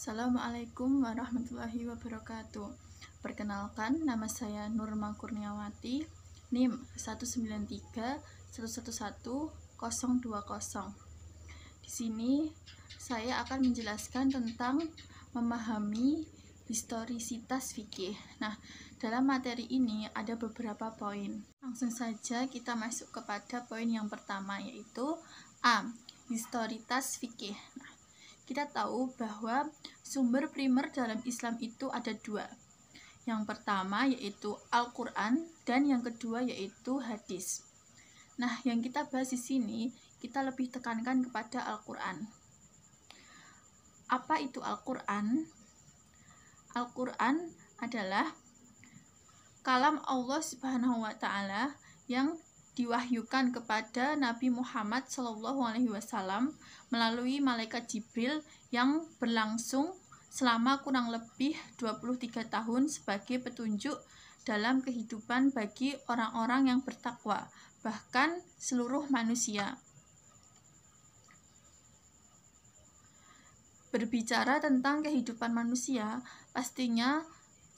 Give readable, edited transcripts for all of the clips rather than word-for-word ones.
Assalamualaikum warahmatullahi wabarakatuh. Perkenalkan, nama saya Nurma Kurniawati, NIM 193111020. Di sini saya akan menjelaskan tentang memahami historisitas fikih. Nah, dalam materi ini ada beberapa poin. Langsung saja kita masuk kepada poin yang pertama, yaitu A. Historitas fikih. Nah, kita tahu bahwa sumber primer dalam Islam itu ada dua. Yang pertama yaitu Al-Quran dan yang kedua yaitu hadis. Nah, yang kita bahas di sini, kita lebih tekankan kepada Al-Quran. Apa itu Al-Quran? Al-Quran adalah kalam Allah Subhanahu wa Ta'ala yang diwahyukan kepada Nabi Muhammad SAW melalui malaikat Jibril yang berlangsung selama kurang lebih 23 tahun sebagai petunjuk dalam kehidupan bagi orang-orang yang bertakwa, bahkan seluruh manusia. Berbicara tentang kehidupan manusia, pastinya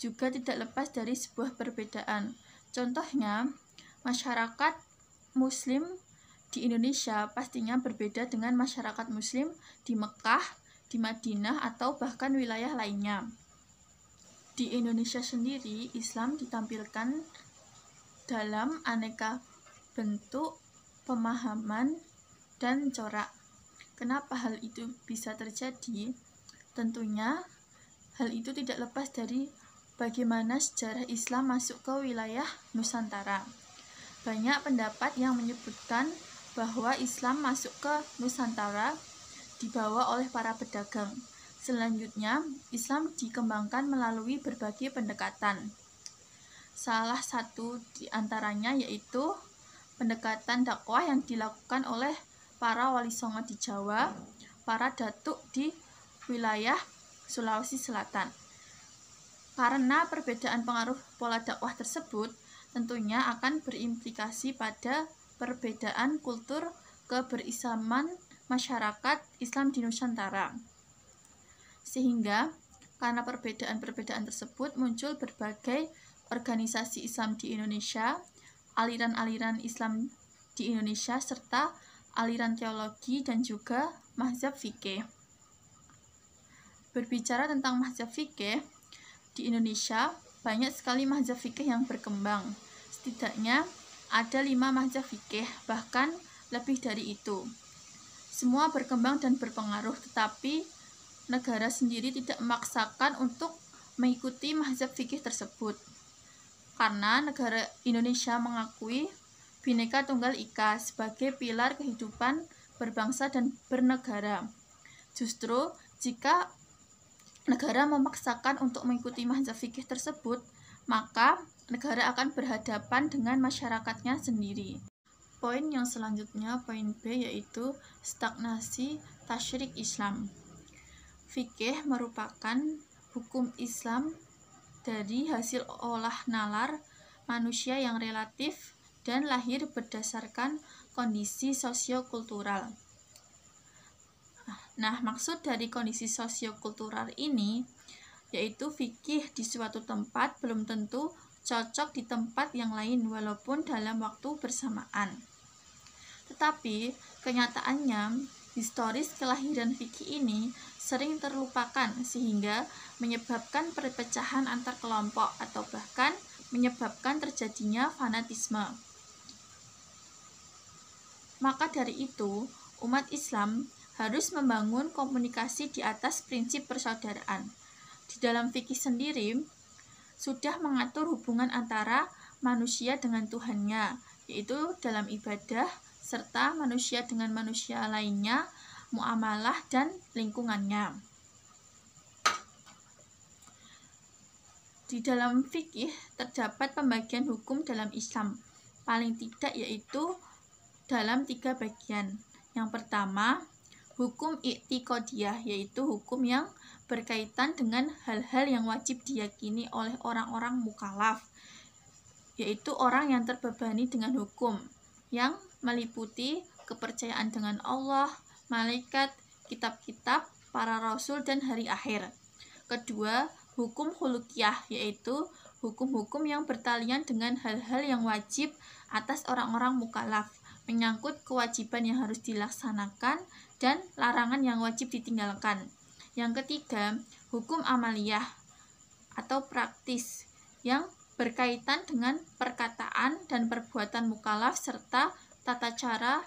juga tidak lepas dari sebuah perbedaan. Contohnya, masyarakat Muslim di Indonesia pastinya berbeda dengan masyarakat Muslim di Mekah, di Madinah, atau bahkan wilayah lainnya. Di Indonesia sendiri, Islam ditampilkan dalam aneka bentuk, pemahaman, dan corak. Kenapa hal itu bisa terjadi? Tentunya hal itu tidak lepas dari bagaimana sejarah Islam masuk ke wilayah Nusantara. Banyak pendapat yang menyebutkan bahwa Islam masuk ke Nusantara dibawa oleh para pedagang. Selanjutnya, Islam dikembangkan melalui berbagai pendekatan. Salah satu di antaranya yaitu pendekatan dakwah yang dilakukan oleh para wali songo di Jawa, para datuk di wilayah Sulawesi Selatan. Karena perbedaan pengaruh pola dakwah tersebut tentunya akan berimplikasi pada perbedaan kultur keberislaman masyarakat Islam di Nusantara. Sehingga karena perbedaan-perbedaan tersebut muncul berbagai organisasi Islam di Indonesia, aliran-aliran Islam di Indonesia, serta aliran teologi dan juga mazhab fikih. Berbicara tentang mazhab fikih, di Indonesia banyak sekali mazhab fikih yang berkembang. Setidaknya ada 5 mazhab fikih, bahkan lebih dari itu. Semua berkembang dan berpengaruh, tetapi negara sendiri tidak memaksakan untuk mengikuti mazhab fikih tersebut. Karena negara Indonesia mengakui Bhinneka Tunggal Ika sebagai pilar kehidupan berbangsa dan bernegara. Justru jika negara memaksakan untuk mengikuti mazhab fikih tersebut, maka negara akan berhadapan dengan masyarakatnya sendiri. Poin yang selanjutnya, poin B, yaitu stagnasi tasyrik Islam. Fikih merupakan hukum Islam dari hasil olah nalar manusia yang relatif dan lahir berdasarkan kondisi sosiokultural. Nah, maksud dari kondisi sosiokultural ini yaitu fikih di suatu tempat belum tentu cocok di tempat yang lain walaupun dalam waktu bersamaan. Tetapi kenyataannya historis kelahiran fikih ini sering terlupakan sehingga menyebabkan perpecahan antar kelompok atau bahkan menyebabkan terjadinya fanatisme. Maka dari itu, umat Islam harus membangun komunikasi di atas prinsip persaudaraan. Di dalam fikih sendiri, sudah mengatur hubungan antara manusia dengan Tuhannya, yaitu dalam ibadah, serta manusia dengan manusia lainnya, muamalah, dan lingkungannya. Di dalam fikih terdapat pembagian hukum dalam Islam, paling tidak yaitu dalam 3 bagian. Yang pertama, hukum i'tiqodiyah, yaitu hukum yang berkaitan dengan hal-hal yang wajib diyakini oleh orang-orang mukallaf, yaitu orang yang terbebani dengan hukum, yang meliputi kepercayaan dengan Allah, malaikat, kitab-kitab, para rasul dan hari akhir. Kedua, hukum khuluqiyah, yaitu hukum-hukum yang bertalian dengan hal-hal yang wajib atas orang-orang mukallaf, menyangkut kewajiban yang harus dilaksanakan dan larangan yang wajib ditinggalkan. Yang ketiga, hukum amaliyah atau praktis yang berkaitan dengan perkataan dan perbuatan mukallaf serta tata cara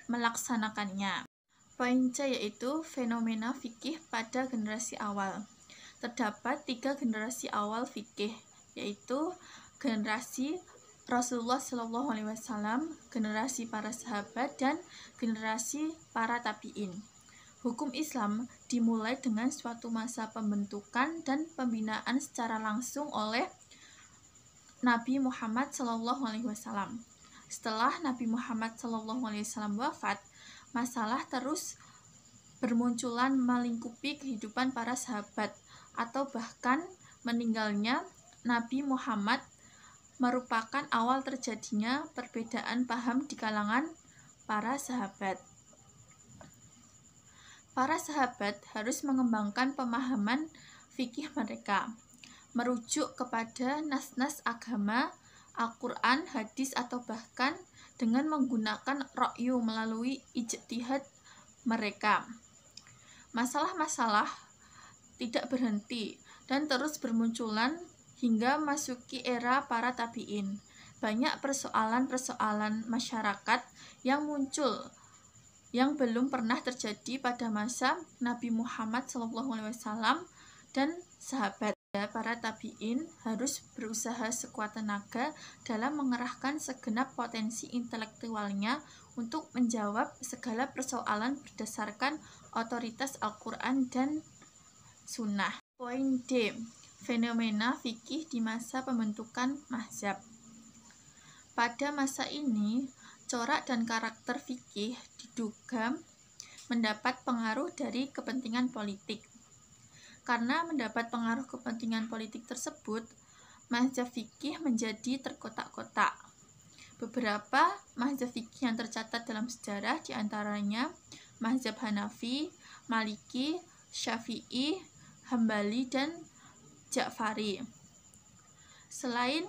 melaksanakannya. Poin C yaitu fenomena fikih pada generasi awal. Terdapat 3 generasi awal fikih, yaitu generasi Rasulullah SAW, generasi para sahabat, dan generasi para tabi'in. Hukum Islam dimulai dengan suatu masa pembentukan dan pembinaan secara langsung oleh Nabi Muhammad SAW. Setelah Nabi Muhammad SAW wafat, masalah terus bermunculan melingkupi kehidupan para sahabat, atau bahkan meninggalnya Nabi Muhammad merupakan awal terjadinya perbedaan paham di kalangan para sahabat. Para sahabat harus mengembangkan pemahaman fikih mereka, merujuk kepada nas-nas agama, Al-Quran, hadis, atau bahkan dengan menggunakan ra'yu melalui ijtihad mereka. Masalah-masalah tidak berhenti dan terus bermunculan hingga masuki era para tabi'in. Banyak persoalan-persoalan masyarakat yang muncul yang belum pernah terjadi pada masa Nabi Muhammad SAW dan sahabat. Para tabi'in harus berusaha sekuat tenaga dalam mengerahkan segenap potensi intelektualnya untuk menjawab segala persoalan berdasarkan otoritas Al-Quran dan Sunnah. Poin D. Fenomena fikih di masa pembentukan mazhab. Pada masa ini, corak dan karakter fikih diduga mendapat pengaruh dari kepentingan politik. Karena mendapat pengaruh kepentingan politik tersebut, mazhab fikih menjadi terkotak-kotak. Beberapa mazhab fikih yang tercatat dalam sejarah diantaranya mazhab Hanafi, Maliki, Syafi'i, Hambali, dan Ja'fari. Selain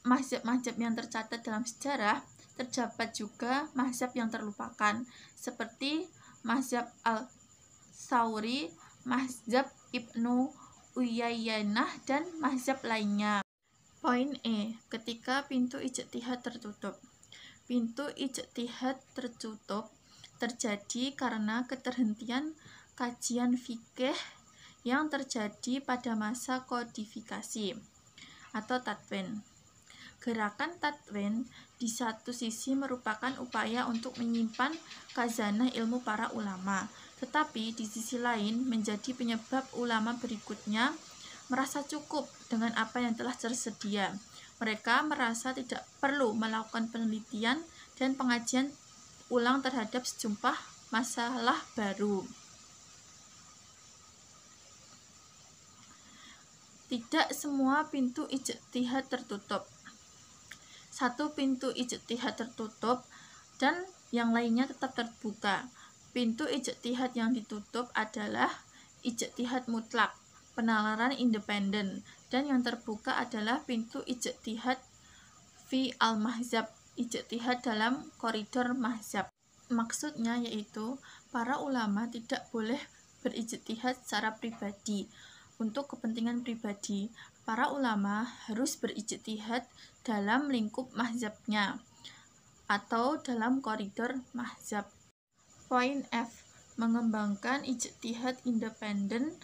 mazhab-mazhab yang tercatat dalam sejarah, terdapat juga mazhab yang terlupakan, seperti mazhab Al-Thawri, mazhab Ibnu Uyainah, dan mazhab lainnya. Poin E. Ketika pintu ijtihad tertutup. Pintu ijtihad tertutup terjadi karena keterhentian kajian fikih yang terjadi pada masa kodifikasi atau tadwin. Gerakan tadwin di satu sisi merupakan upaya untuk menyimpan khazanah ilmu para ulama, tetapi di sisi lain menjadi penyebab ulama berikutnya merasa cukup dengan apa yang telah tersedia. Mereka merasa tidak perlu melakukan penelitian dan pengajian ulang terhadap sejumlah masalah baru. Tidak semua pintu ijtihad tertutup. Satu pintu ijtihad tertutup dan yang lainnya tetap terbuka. Pintu ijtihad yang ditutup adalah ijtihad mutlak, penalaran independen, dan yang terbuka adalah pintu ijtihad fi al-mahzab, ijtihad dalam koridor mahzab. Maksudnya yaitu para ulama tidak boleh berijtihad secara pribadi. Untuk kepentingan pribadi, para ulama harus berijtihad dalam lingkup mahzabnya atau dalam koridor mahzab. Poin F. Mengembangkan ijtihad independen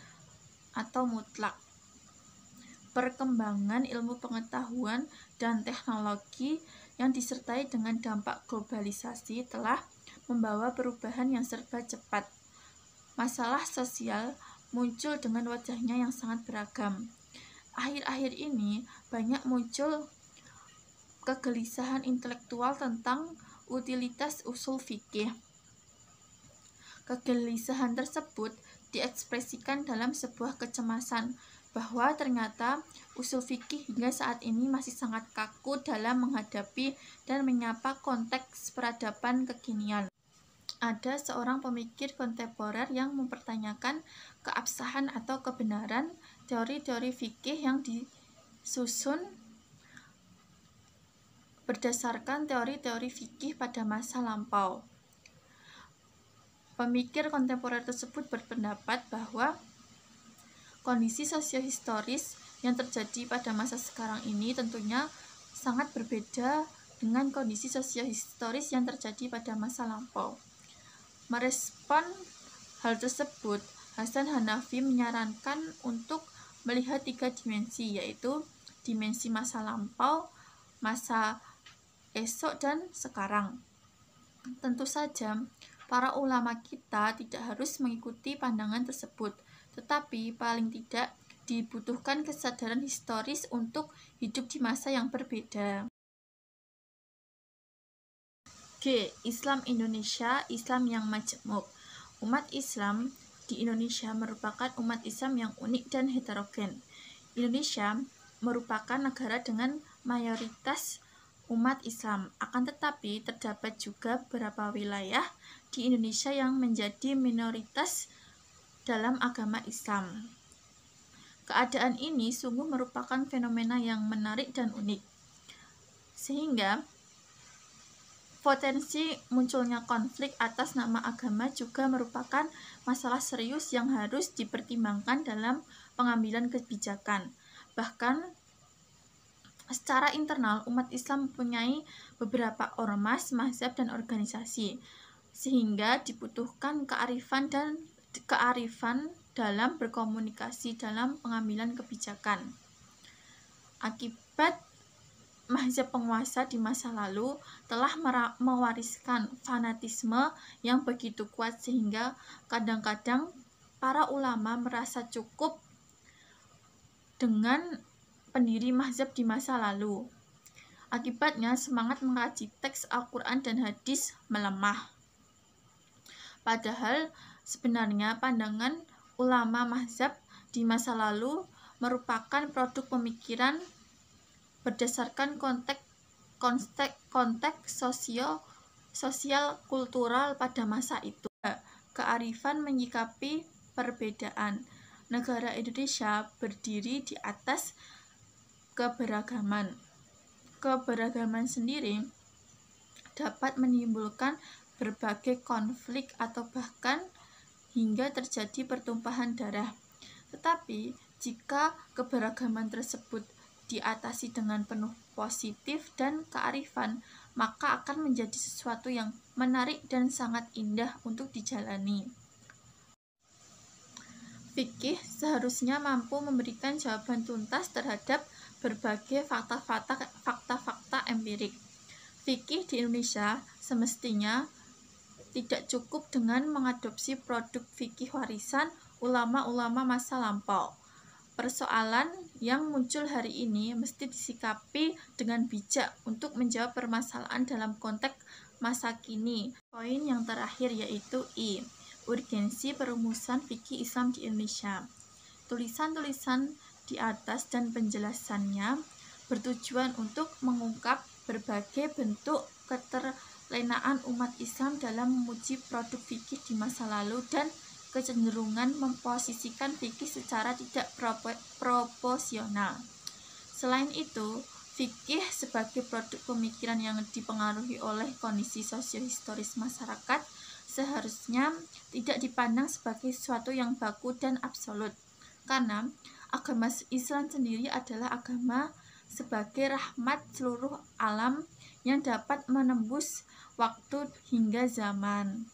atau mutlak. Perkembangan ilmu pengetahuan dan teknologi yang disertai dengan dampak globalisasi telah membawa perubahan yang serba cepat. Masalah sosial muncul dengan wajahnya yang sangat beragam. Akhir-akhir ini banyak muncul kegelisahan intelektual tentang utilitas usul fikih. Kegelisahan tersebut diekspresikan dalam sebuah kecemasan bahwa ternyata usul fikih hingga saat ini masih sangat kaku dalam menghadapi dan menyapa konteks peradaban kekinian. ada seorang pemikir kontemporer yang mempertanyakan keabsahan atau kebenaran teori-teori fikih yang disusun berdasarkan teori-teori fikih pada masa lampau. Pemikir kontemporer tersebut berpendapat bahwa kondisi sosiohistoris yang terjadi pada masa sekarang ini tentunya sangat berbeda dengan kondisi sosiohistoris yang terjadi pada masa lampau. Merespon hal tersebut, Hasan Hanafi menyarankan untuk melihat 3 dimensi, yaitu dimensi masa lampau, masa esok, dan sekarang. Tentu saja, para ulama kita tidak harus mengikuti pandangan tersebut, tetapi paling tidak dibutuhkan kesadaran historis untuk hidup di masa yang berbeda. G. Islam Indonesia, Islam yang majemuk. Umat Islam di Indonesia merupakan umat Islam yang unik dan heterogen. Indonesia merupakan negara dengan mayoritas umat Islam, akan tetapi terdapat juga beberapa wilayah di Indonesia yang menjadi minoritas dalam agama Islam. Keadaan ini sungguh merupakan fenomena yang menarik dan unik, sehingga potensi munculnya konflik atas nama agama juga merupakan masalah serius yang harus dipertimbangkan dalam pengambilan kebijakan. Bahkan secara internal, umat Islam mempunyai beberapa ormas, mazhab, dan organisasi, sehingga dibutuhkan kearifan dalam berkomunikasi dalam pengambilan kebijakan. Akibat mazhab penguasa di masa lalu telah mewariskan fanatisme yang begitu kuat sehingga kadang-kadang para ulama merasa cukup dengan pendiri mazhab di masa lalu. Akibatnya semangat mengkaji teks Al-Quran dan hadis melemah. Padahal sebenarnya pandangan ulama mazhab di masa lalu merupakan produk pemikiran berdasarkan konteks sosial kultural pada masa itu. Kearifan menyikapi perbedaan. Negara Indonesia berdiri di atas keberagaman. Keberagaman sendiri dapat menimbulkan berbagai konflik atau bahkan hingga terjadi pertumpahan darah. Tetapi jika keberagaman tersebut diatasi dengan penuh positif dan kearifan, maka akan menjadi sesuatu yang menarik dan sangat indah untuk dijalani. Fikih seharusnya mampu memberikan jawaban tuntas terhadap berbagai fakta-fakta empirik. Fikih di Indonesia semestinya tidak cukup dengan mengadopsi produk fikih warisan ulama-ulama masa lampau. Persoalan yang muncul hari ini mesti disikapi dengan bijak untuk menjawab permasalahan dalam konteks masa kini. Poin yang terakhir yaitu I. Urgensi perumusan fikih Islam di Indonesia. Tulisan-tulisan di atas dan penjelasannya bertujuan untuk mengungkap berbagai bentuk keterlenaan umat Islam dalam memuji produk fikih di masa lalu dan kecenderungan memposisikan fikih secara tidak proporsional. Selain itu, fikih sebagai produk pemikiran yang dipengaruhi oleh kondisi sosiohistoris masyarakat seharusnya tidak dipandang sebagai sesuatu yang baku dan absolut, karena agama Islam sendiri adalah agama sebagai rahmat seluruh alam yang dapat menembus waktu hingga zaman.